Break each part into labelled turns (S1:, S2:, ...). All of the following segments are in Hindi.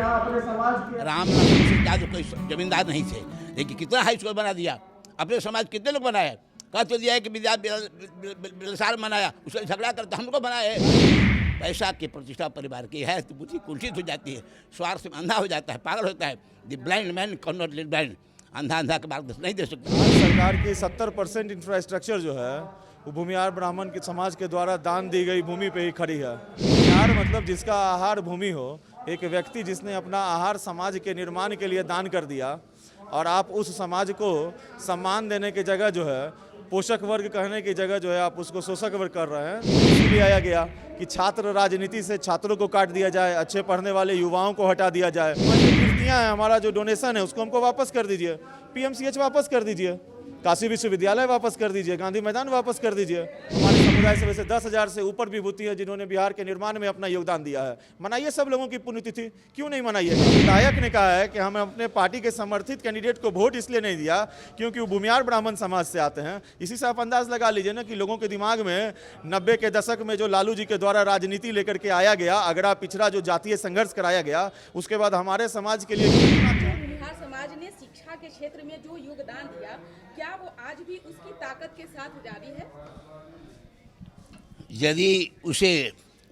S1: यहाँ अपने समाज के
S2: राम लखन सीता जो कोई जमींदार नहीं थे, लेकिन कितना हाई स्कूल बना दिया। अपने समाज कितने लोग बनाए, कह तो दिया है कि विद्या बिलसार बनाया, उससे झगड़ा करते हमको बनाए। पैसा की प्रतिष्ठा परिवार की है तो बुद्धि कुंठित हो जाती है, स्वार्थ में अंधा हो जाता है, पागल होता है। The blind man can not lead blind, अंधा अंधा के मार्गदर्शन नहीं दे सकता।
S3: सरकार की 70% इंफ्रास्ट्रक्चर जो है वो भूमिहार ब्राह्मण के समाज के द्वारा दान दी गई भूमि पे ही खड़ी है। भूमिहार मतलब जिसका आहार भूमि हो, एक व्यक्ति जिसने अपना आहार समाज के निर्माण के लिए दान कर दिया, और आप उस समाज को सम्मान देने की जगह जो है, पोषक वर्ग कहने की जगह जो है आप उसको शोषक वर्ग कर रहे हैं। इसलिए आया गया कि छात्र राजनीति से छात्रों को काट दिया जाए, अच्छे पढ़ने वाले युवाओं को हटा दिया जाए। कृतियाँ हैं, हमारा जो डोनेशन है उसको हमको वापस कर दीजिए, पीएमसीएच वापस कर दीजिए, काशी विश्वविद्यालय वापस कर दीजिए, गांधी मैदान वापस कर दीजिए। हमारे समुदाय से वैसे 10,000 से ऊपर विभूति है जिन्होंने बिहार के निर्माण में अपना योगदान दिया है। मनाइए सब लोगों की पुण्यतिथि, क्यों नहीं मनाइए। विधायक ने कहा है कि हम अपने पार्टी के समर्थित कैंडिडेट को वोट इसलिए नहीं दिया क्योंकि वो भूमिहार ब्राह्मण समाज से आते हैं। इसी से आप अंदाज लगा लीजिए ना कि लोगों के दिमाग में 90 के दशक में जो लालू जी के द्वारा राजनीति लेकर के आया गया, अगड़ा पिछड़ा जो जातीय संघर्ष कराया गया, उसके बाद हमारे समाज के लिए
S4: भूमिहार समाज ने शिक्षा के क्षेत्र में जो योगदान दिया, क्या वो आज भी उसकी ताकत के साथ जारी है?
S2: यदि उसे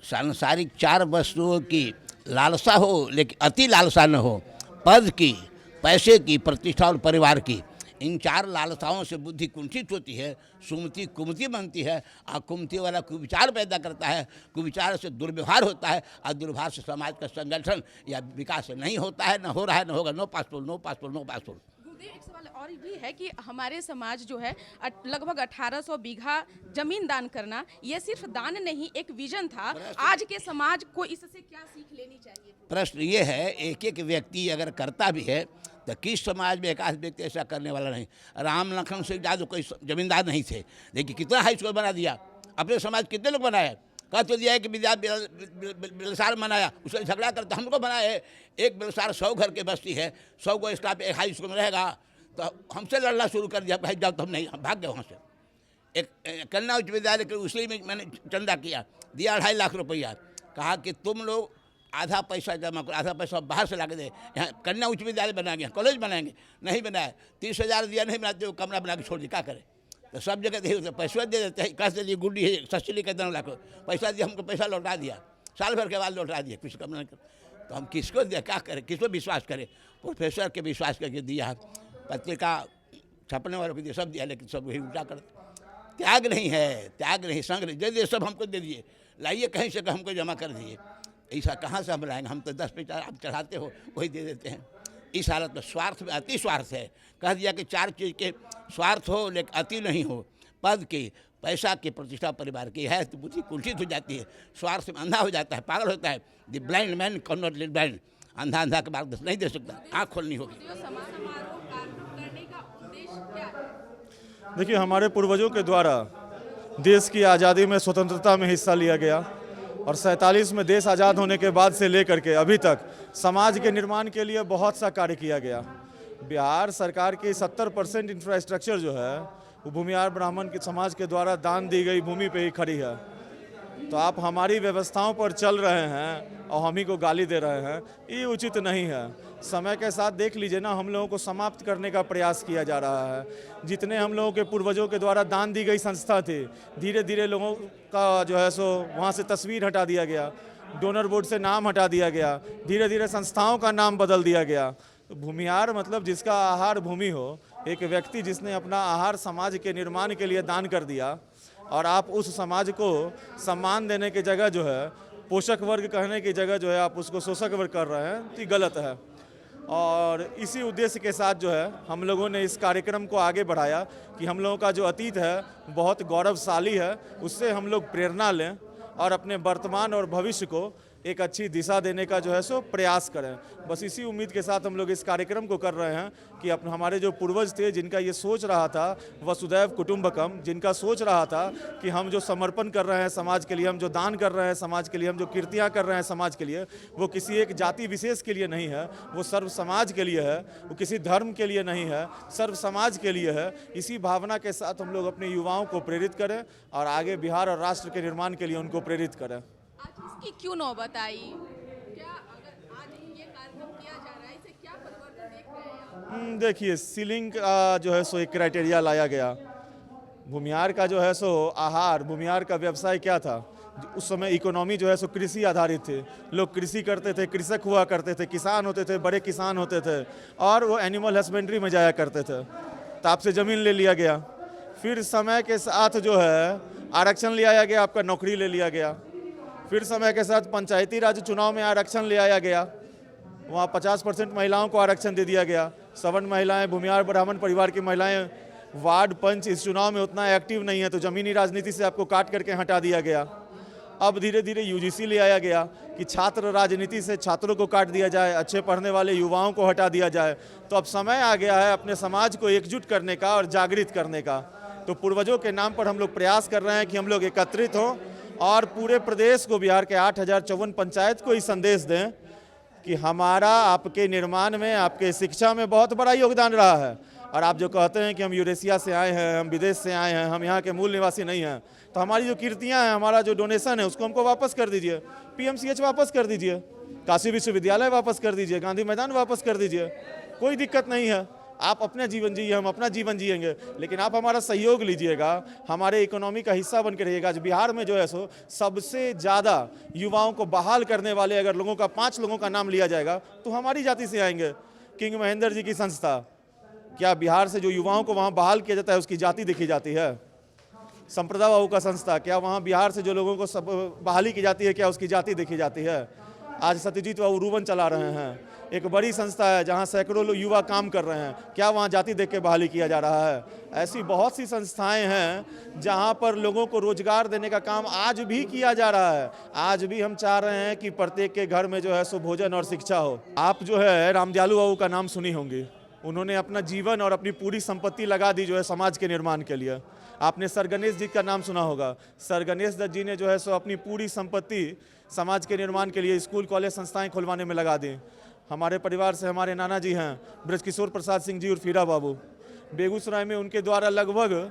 S2: सांसारिक चार वस्तुओं की लालसा हो, लेकिन अति लालसा न हो, पद की, पैसे की, प्रतिष्ठा और परिवार की, इन चार लालसाओं से बुद्धि कुंठित होती है, सुमति कुमति बनती है, और कुमति वाला कुविचार पैदा करता है, कुविचार से दुर्व्यवहार होता है, और दुर्व्यवहार से समाज का संगठन या विकास नहीं होता है, न हो रहा है, न होगा। No passport, no passport, no passport.
S4: एक सवाल और भी है कि हमारे समाज जो है लगभग 1800 बीघा जमीन दान करना, ये सिर्फ दान नहीं, एक विजन था। आज के समाज को इससे क्या सीख लेनी चाहिए?
S2: प्रश्न ये है, एक एक व्यक्ति अगर करता भी है तो किस समाज में एक आध व्यक्ति ऐसा करने वाला नहीं। राम लखन सीता जो कोई जमींदार नहीं थे, लेकिन कितना हाई स्कूल बना दिया। अपने समाज कितने लोग बनाए, कह तो दिया है कि विद्या बिलसार बनाया, उससे झगड़ा करते हमको बनाए। एक बिलसार 100 घर के बस्ती है, 100 को स्टाफ एक हाई स्कूल में रहेगा, तो हमसे लड़ना शुरू कर दिया, भाई जाओ, तो हम नहीं, हम भाग गए वहाँ से। एक कन्या उच्च विद्यालय के उसी में मैंने चंदा किया, दिया 2.5 लाख रुपया, कहा कि तुम लोग आधा पैसा जमा करो, आधा पैसा बाहर से ला के दे, यहाँ कन्या उच्च विद्यालय बनाएंगे, कॉलेज बनाएंगे, नहीं बनाया। 30,000 दिया, नहीं बनाते वो कमरा बना के छोड़ दिया, क्या करें। तो सब जगह दे पैसा दे देते हैं, कैसे दिए गुड्डी है सस्ती के 2 लाख पैसा दिया, हमको पैसा लौटा दिया, साल भर के बाद लौटा दिया, कुछ कम नहीं कर। तो हम किसको दिया, क्या करें, किसको विश्वास करें। प्रोफेसर के विश्वास करके दिया, पत्रिका छपने वालों को दिया, सब दिया, लेकिन सब वही उल्टा कर। त्याग नहीं है, त्याग नहीं, संग नहीं, दे दिए, सब हमको दे दिए, लाइए कहीं से हमको जमा कर दिए। ऐसा कहाँ से हम लाएंगे, हम तो 10 पैसा आप चढ़ाते हो वही दे देते हैं। इस हालत में स्वार्थ में अति स्वार्थ है। कह दिया कि 4 चीज़ के स्वार्थ हो लेकिन अति नहीं हो, पद की, पैसा की, प्रतिष्ठा परिवार की है तो बुद्धि कुंठित हो जाती है, स्वार्थ में अंधा हो जाता है, पागल होता है। The blind man can not lead blind, अंधा अंधा के मार्गदर्शन नहीं दे सकता, आँख खोलनी होगी।
S3: देखिए, हमारे पूर्वजों के द्वारा देश की आज़ादी में, स्वतंत्रता में हिस्सा लिया गया, और 47 में देश आज़ाद होने के बाद से लेकर के अभी तक समाज के निर्माण के लिए बहुत सा कार्य किया गया। बिहार सरकार की 70% इंफ्रास्ट्रक्चर जो है वो भूमिहार ब्राह्मण के समाज के द्वारा दान दी गई भूमि पे ही खड़ी है। तो आप हमारी व्यवस्थाओं पर चल रहे हैं और हम ही को गाली दे रहे हैं, ये उचित नहीं है। समय के साथ देख लीजिए ना, हम लोगों को समाप्त करने का प्रयास किया जा रहा है। जितने हम लोगों के पूर्वजों के द्वारा दान दी गई संस्था थी, धीरे धीरे लोगों का जो है सो वहाँ से तस्वीर हटा दिया गया, डोनर बोर्ड से नाम हटा दिया गया, धीरे धीरे संस्थाओं का नाम बदल दिया गया। तो भूमिहार मतलब जिसका आहार भूमि हो, एक व्यक्ति जिसने अपना आहार समाज के निर्माण के लिए दान कर दिया, और आप उस समाज को सम्मान देने की जगह जो है, पोषक वर्ग कहने की जगह जो है आप उसको शोषक वर्ग कर रहे हैं, तो ये गलत है। और इसी उद्देश्य के साथ जो है हम लोगों ने इस कार्यक्रम को आगे बढ़ाया कि हम लोगों का जो अतीत है बहुत गौरवशाली है, उससे हम लोग प्रेरणा लें और अपने वर्तमान और भविष्य को एक अच्छी दिशा देने का जो है सो प्रयास करें। बस इसी उम्मीद के साथ हम लोग इस कार्यक्रम को कर रहे हैं कि हमारे जो पूर्वज थे, जिनका ये सोच रहा था वसुधैव कुटुंबकम, जिनका सोच रहा था कि हम जो समर्पण कर रहे हैं समाज के लिए, हम जो दान कर रहे हैं समाज के लिए, हम जो कृतियाँ कर रहे हैं समाज के लिए, वो किसी एक जाति विशेष के लिए नहीं है, वो सर्व समाज के लिए है, वो किसी धर्म के लिए नहीं है, सर्व समाज के लिए है। इसी भावना के साथ हम लोग अपने युवाओं को प्रेरित करें और आगे बिहार और राष्ट्र के निर्माण के लिए उनको प्रेरित करें।
S4: आज इसकी क्यों नौबत आई? क्या अगर आज ये कार्यक्रम
S3: देखिए, सीलिंग का जो है सो एक क्राइटेरिया लाया गया। भूमिहार का जो है सो आहार, भूमिहार का व्यवसाय क्या था? उस समय इकोनॉमी जो है सो कृषि आधारित थे। लोग कृषि करते थे, कृषक हुआ करते थे, किसान होते थे, बड़े किसान होते थे और वो एनिमल हस्बेंड्री में जाया करते थे। तो आपसे ज़मीन ले लिया गया, फिर समय के साथ जो है आरक्षण ले आया गया, आपका नौकरी ले लिया गया। फिर समय के साथ पंचायती राज चुनाव में आरक्षण ले आया गया, वहाँ 50% महिलाओं को आरक्षण दे दिया गया। सवर्ण महिलाएं, भूमिहार ब्राह्मण परिवार की महिलाएं, वार्ड पंच इस चुनाव में उतना एक्टिव नहीं है, तो ज़मीनी राजनीति से आपको काट करके हटा दिया गया। अब धीरे धीरे यूजीसी ले आया गया कि छात्र राजनीति से छात्रों को काट दिया जाए, अच्छे पढ़ने वाले युवाओं को हटा दिया जाए। तो अब समय आ गया है अपने समाज को एकजुट करने का और जागृत करने का। तो पूर्वजों के नाम पर हम लोग प्रयास कर रहे हैं कि हम लोग एकत्रित हों और पूरे प्रदेश को, बिहार के 8054 पंचायत को ही संदेश दें कि हमारा आपके निर्माण में, आपके शिक्षा में बहुत बड़ा योगदान रहा है। और आप जो कहते हैं कि हम यूरेशिया से आए हैं, हम विदेश से आए हैं, हम यहाँ के मूल निवासी नहीं हैं, तो हमारी जो कीर्तियाँ हैं, हमारा जो डोनेशन है उसको हमको वापस कर दीजिए। पीएमसीएच वापस कर दीजिए, काशी विश्वविद्यालय वापस कर दीजिए, गांधी मैदान वापस कर दीजिए, कोई दिक्कत नहीं है। आप अपना जीवन जिए, हम अपना जीवन जिएंगे, लेकिन आप हमारा सहयोग लीजिएगा, हमारे इकोनॉमी का हिस्सा बन के रहिएगा। आज बिहार में जो है सो सबसे ज़्यादा युवाओं को बहाल करने वाले अगर लोगों का 5 लोगों का नाम लिया जाएगा तो हमारी जाति से आएंगे। किंग महेंद्र जी की संस्था, क्या बिहार से जो युवाओं को वहाँ बहाल किया जाता है उसकी जाति देखी जाती है? संप्रदा बाबू का संस्था, क्या वहाँ बिहार से जो लोगों को सब बहाली की जाती है, क्या उसकी जाति देखी जाती है? आज सत्यजीत बाबू रूबन चला रहे हैं, एक बड़ी संस्था है जहाँ सैकड़ों लोग युवा काम कर रहे हैं, क्या वहाँ जाति देख के बहाली किया जा रहा है? ऐसी बहुत सी संस्थाएं हैं जहाँ पर लोगों को रोजगार देने का काम आज भी किया जा रहा है। आज भी हम चाह रहे हैं कि प्रत्येक के घर में जो है सो भोजन और शिक्षा हो। आप जो है रामदयालु बाबू का नाम सुनी होंगी, उन्होंने अपना जीवन और अपनी पूरी संपत्ति लगा दी जो है समाज के निर्माण के लिए। आपने सर गणेश जी का नाम सुना होगा, सर गणेश दत्त जी ने जो है सो अपनी पूरी संपत्ति समाज के निर्माण के लिए स्कूल कॉलेज संस्थाएं खुलवाने में लगा दी। हमारे परिवार से हमारे नाना जी हैं ब्रजकिशोर प्रसाद सिंह जी और फीरा बाबू, बेगूसराय में उनके द्वारा लगभग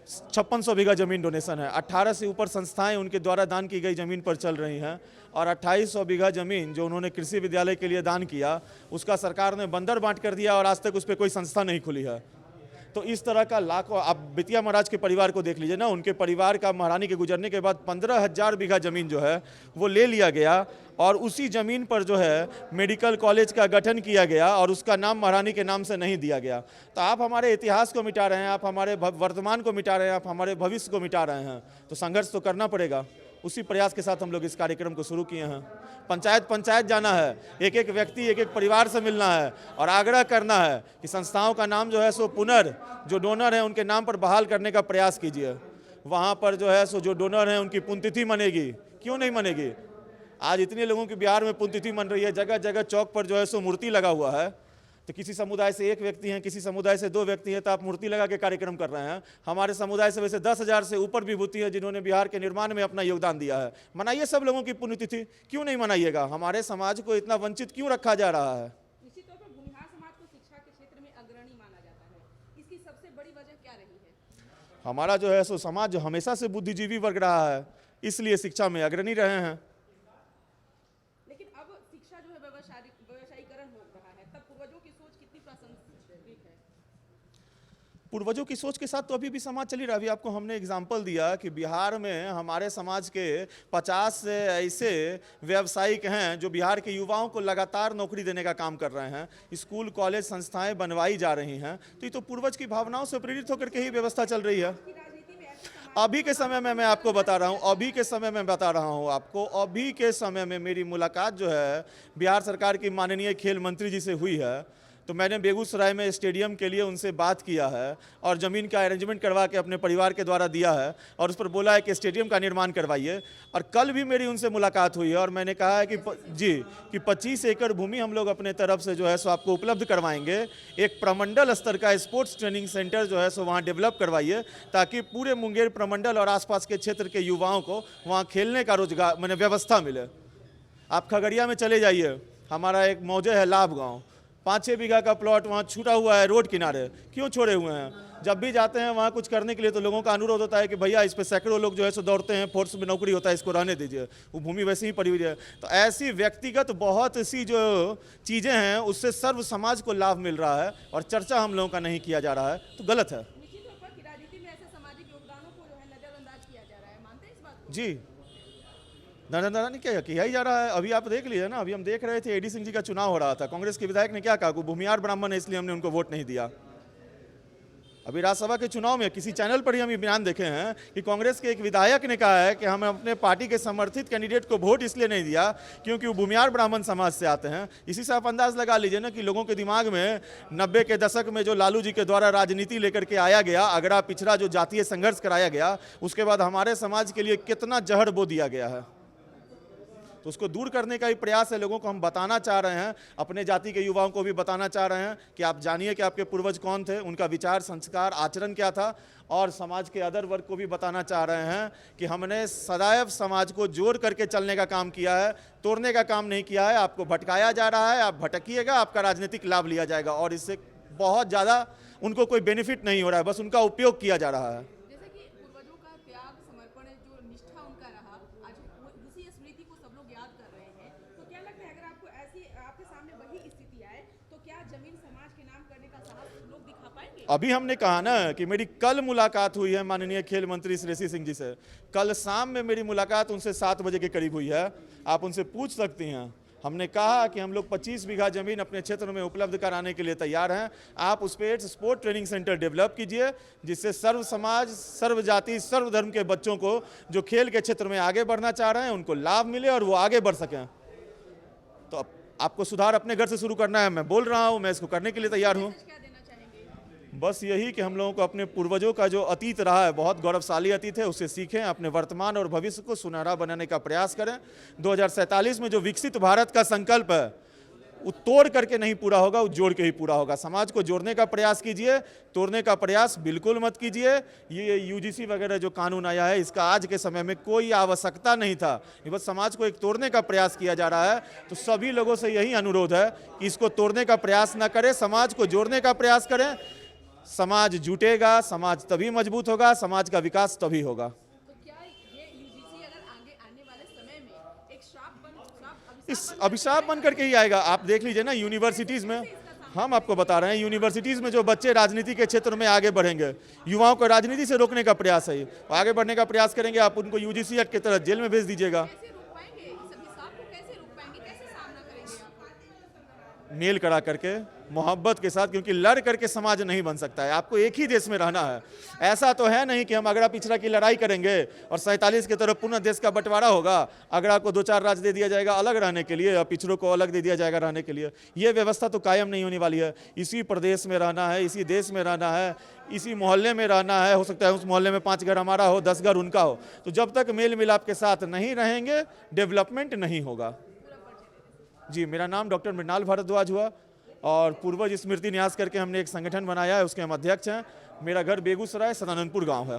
S3: 5600 बीघा जमीन डोनेशन है। 18 से ऊपर संस्थाएं उनके द्वारा दान की गई जमीन पर चल रही हैं और 2800 बीघा जमीन जो उन्होंने कृषि विद्यालय के लिए दान किया उसका सरकार ने बंदर बांट कर दिया और आज तक उस पर कोई संस्था नहीं खुली है। तो इस तरह का लाखों, आप बितिया महाराज के परिवार को देख लीजिए ना, उनके परिवार का महारानी के गुजरने के बाद 15,000 बीघा जमीन जो है वो ले लिया गया और उसी जमीन पर जो है मेडिकल कॉलेज का गठन किया गया और उसका नाम महारानी के नाम से नहीं दिया गया। तो आप हमारे इतिहास को मिटा रहे हैं, आप हमारे वर्तमान को मिटा रहे हैं, आप हमारे भविष्य को मिटा रहे हैं। तो संघर्ष तो करना पड़ेगा। उसी प्रयास के साथ हम लोग इस कार्यक्रम को शुरू किए हैं। पंचायत पंचायत जाना है, एक एक व्यक्ति, एक एक परिवार से मिलना है और आग्रह करना है कि संस्थाओं का नाम जो है सो जो डोनर हैं उनके नाम पर बहाल करने का प्रयास कीजिए। वहाँ पर जो है सो जो डोनर हैं उनकी पुण्यतिथि मनेगी, क्यों नहीं मनेगी? आज इतने लोगों की बिहार में पुण्यतिथि मन रही है, जगह जगह चौक पर जो है सो मूर्ति लगा हुआ है। तो किसी समुदाय से 1 व्यक्ति हैं, किसी समुदाय से 2 व्यक्ति हैं, तो आप मूर्ति लगा के कार्यक्रम कर रहे हैं। हमारे समुदाय से वैसे 10,000 से ऊपर विभूति है जिन्होंने बिहार के निर्माण में अपना योगदान दिया है। मनाइए सब लोगों की पुण्यतिथि, क्यों नहीं मनाइएगा? हमारे समाज को इतना वंचित क्यों रखा जा रहा है?
S4: निश्चित तौर पर भूमिहार समाज को शिक्षा के क्षेत्र में अग्रणी माना जाता है, इसकी सबसे बड़ी वजह क्या रही है?
S3: हमारा जो है सो समाज हमेशा से बुद्धिजीवी वर्ग रहा है, इसलिए शिक्षा में अग्रणी रहे हैं।
S4: लेकिन अब शिक्षा जो है व्यवसायीकरण हो रहा है, तब पूर्वजों की सोच कितनी प्रासंगिक है?
S3: पूर्वजों की सोच के साथ तो अभी भी समाज चल ही रहा है। अभी आपको हमने एग्जाम्पल दिया कि बिहार में हमारे समाज के 50 से ऐसे व्यावसायिक हैं जो बिहार के युवाओं को लगातार नौकरी देने का काम कर रहे हैं। स्कूल कॉलेज संस्थाएं बनवाई जा रही हैं। तो ये तो पूर्वज की भावनाओं से प्रेरित होकर के ही व्यवस्था चल रही है। अभी के समय में मैं आपको बता रहा हूँ, अभी के समय में बता रहा हूँ आपको, अभी के समय में मेरी मुलाकात जो है बिहार सरकार की माननीय खेल मंत्री जी से हुई है। तो मैंने बेगूसराय में स्टेडियम के लिए उनसे बात किया है और ज़मीन का अरेंजमेंट करवा के अपने परिवार के द्वारा दिया है और उस पर बोला है कि स्टेडियम का निर्माण करवाइए। और कल भी मेरी उनसे मुलाकात हुई है और मैंने कहा है कि 25 एकड़ भूमि हम लोग अपने तरफ से जो है सो आपको उपलब्ध करवाएंगे। एक प्रमंडल स्तर का स्पोर्ट्स ट्रेनिंग सेंटर जो है सो वहाँ डेवलप करवाइए ताकि पूरे मुंगेर प्रमंडल और आसपास के क्षेत्र के युवाओं को वहाँ खेलने का रोजगार व्यवस्था मिले। आप खगड़िया में चले जाइए, हमारा एक मौजे है लाभ गाँव, 5-6 बीघा का प्लॉट वहाँ छूटा हुआ है रोड किनारे, क्यों छोड़े हुए हैं? जब भी जाते हैं वहाँ कुछ करने के लिए तो लोगों का अनुरोध होता है कि भैया इस पे सैकड़ों लोग जो है सो दौड़ते हैं, फोर्स में नौकरी होता है, इसको रहने दीजिए, वो भूमि वैसे ही पड़ी हुई है। तो ऐसी व्यक्तिगत बहुत सी जो चीज़ें हैं उससे सर्व समाज को लाभ मिल रहा है और चर्चा हम लोगों का नहीं किया जा रहा है, तो गलत है।
S4: निश्चित तौर पर कि राजनीति में ऐसे सामाजिक योगदानों को जो है नजरअंदाज किया जा रहा है, मानते हैं इस बात को?
S3: जी, नरेंद्र नहीं किया ही जा रहा है। अभी आप देख लीजिए ना, अभी हम देख रहे थे एडी सिंह जी का चुनाव हो रहा था, कांग्रेस के विधायक ने क्या कहा कि भूमिहार ब्राह्मण है इसलिए हमने उनको वोट नहीं दिया। अभी राज्यसभा के चुनाव में किसी चैनल पर ही हम ये बयान देखे हैं कि कांग्रेस के एक विधायक ने कहा है कि हम अपने पार्टी के समर्थित कैंडिडेट को वोट इसलिए नहीं दिया क्योंकि वो भूमिहार ब्राह्मण समाज से आते हैं। इसी से आप अंदाज लगा लीजिए ना कि लोगों के दिमाग में 90 के दशक में जो लालू जी के द्वारा राजनीति लेकर के आया गया, अगड़ा पिछड़ा जो जातीय संघर्ष कराया गया, उसके बाद हमारे समाज के लिए कितना जहर बो दिया गया है। तो उसको दूर करने का ही प्रयास है। लोगों को हम बताना चाह रहे हैं, अपने जाति के युवाओं को भी बताना चाह रहे हैं कि आप जानिए कि आपके पूर्वज कौन थे, उनका विचार, संस्कार, आचरण क्या था, और समाज के अदर वर्ग को भी बताना चाह रहे हैं कि हमने सदैव समाज को जोड़ करके चलने का काम किया है, तोड़ने का काम नहीं किया है। आपको भटकाया जा रहा है, आप भटकिएगा, आपका राजनीतिक लाभ लिया जाएगा और इससे बहुत ज़्यादा उनको कोई बेनिफिट नहीं हो रहा है, बस उनका उपयोग किया जा रहा है।
S4: जैसे कि पूर्वजों का त्याग, समर्पण, जो निष्ठा उनका रहा, आज उसी स्मृति को सब लोग याद कर रहे हैं, तो क्या लगता है अगर आपको ऐसी आपके सामने वही स्थिति आए तो क्या जमीन समाज के नाम करने का साहस लोग दिखा पाएंगे?
S3: अभी हमने कहा ना कि मेरी कल मुलाकात हुई है माननीय खेल मंत्री श्रेयसी सिंह जी से। कल शाम में मेरी मुलाकात उनसे 7 बजे के करीब हुई है, आप उनसे पूछ सकती हैं। हमने कहा कि हम लोग 25 बीघा जमीन अपने क्षेत्र में उपलब्ध कराने के लिए तैयार हैं। आप उस पर स्पोर्ट ट्रेनिंग सेंटर डेवलप कीजिए जिससे सर्व समाज, सर्व जाति, सर्व धर्म के बच्चों को जो खेल के क्षेत्र में आगे बढ़ना चाह रहे हैं उनको लाभ मिले और वो आगे बढ़ सकें। तो आपको सुधार अपने घर से शुरू करना है, मैं बोल रहा हूँ, मैं इसको करने के लिए तैयार हूँ।
S4: क्या देना चाहेंगे?
S3: बस यही कि हम लोगों को अपने पूर्वजों का जो अतीत रहा है, बहुत गौरवशाली अतीत है, उससे सीखें, अपने वर्तमान और भविष्य को सुनहरा बनाने का प्रयास करें। 2047 में जो विकसित भारत का संकल्प है वो तोड़ करके नहीं पूरा होगा, वो जोड़ के ही पूरा होगा। समाज को जोड़ने का प्रयास कीजिए, तोड़ने का प्रयास बिल्कुल मत कीजिए। ये यूजीसी वगैरह जो कानून आया है इसका आज के समय में कोई आवश्यकता नहीं था, ये बस समाज को एक तोड़ने का प्रयास किया जा रहा है। तो सभी लोगों से यही अनुरोध है कि इसको तोड़ने का प्रयास ना करें, समाज को जोड़ने का प्रयास करें। समाज जुटेगा, समाज तभी मजबूत होगा, समाज का विकास तभी होगा।
S4: तो क्या ये यूजीसी अगर आगे आने वाले समय में एक श्राप
S3: इस अभिशाप बन करके ही आएगा। आप देख लीजिए ना यूनिवर्सिटीज़ में, हम आपको बता रहे हैं, यूनिवर्सिटीज़ में जो बच्चे राजनीति के क्षेत्र में आगे बढ़ेंगे, युवाओं को राजनीति से रोकने का प्रयास है, आगे बढ़ने का प्रयास करेंगे, आप उनको यूजीसी एक्ट के तहत जेल में भेज दीजिएगा।
S4: कैसे रोक पाएंगे? इस अभिशाप को कैसे रोक पाएंगे? कैसे सामना करेंगे आप?
S3: मेल करा करके, मोहब्बत के साथ, क्योंकि लड़ करके समाज नहीं बन सकता है। आपको एक ही देश में रहना है। ऐसा तो है नहीं कि हम अगड़ा पिछड़ा की लड़ाई करेंगे और 47 की तरफ पुनः देश का बंटवारा होगा, अगड़ा को 2-4 राज्य दे दिया जाएगा अलग रहने के लिए और पिछड़ों को अलग दे दिया जाएगा रहने के लिए। ये व्यवस्था तो कायम नहीं होने वाली है। इसी प्रदेश में रहना है, इसी देश में रहना है, इसी मोहल्ले में रहना है। हो सकता है उस मोहल्ले में 5 घर हमारा हो, 10 घर उनका हो। तो जब तक मेल मिलाप के साथ नहीं रहेंगे, डेवलपमेंट नहीं होगा। जी, मेरा नाम डॉक्टर मृणाल भारद्वाज हुआ और पूर्वज स्मृति न्यास करके हमने एक संगठन बनाया है, उसके हम अध्यक्ष हैं। मेरा घर बेगूसराय सदानंदपुर गांव है।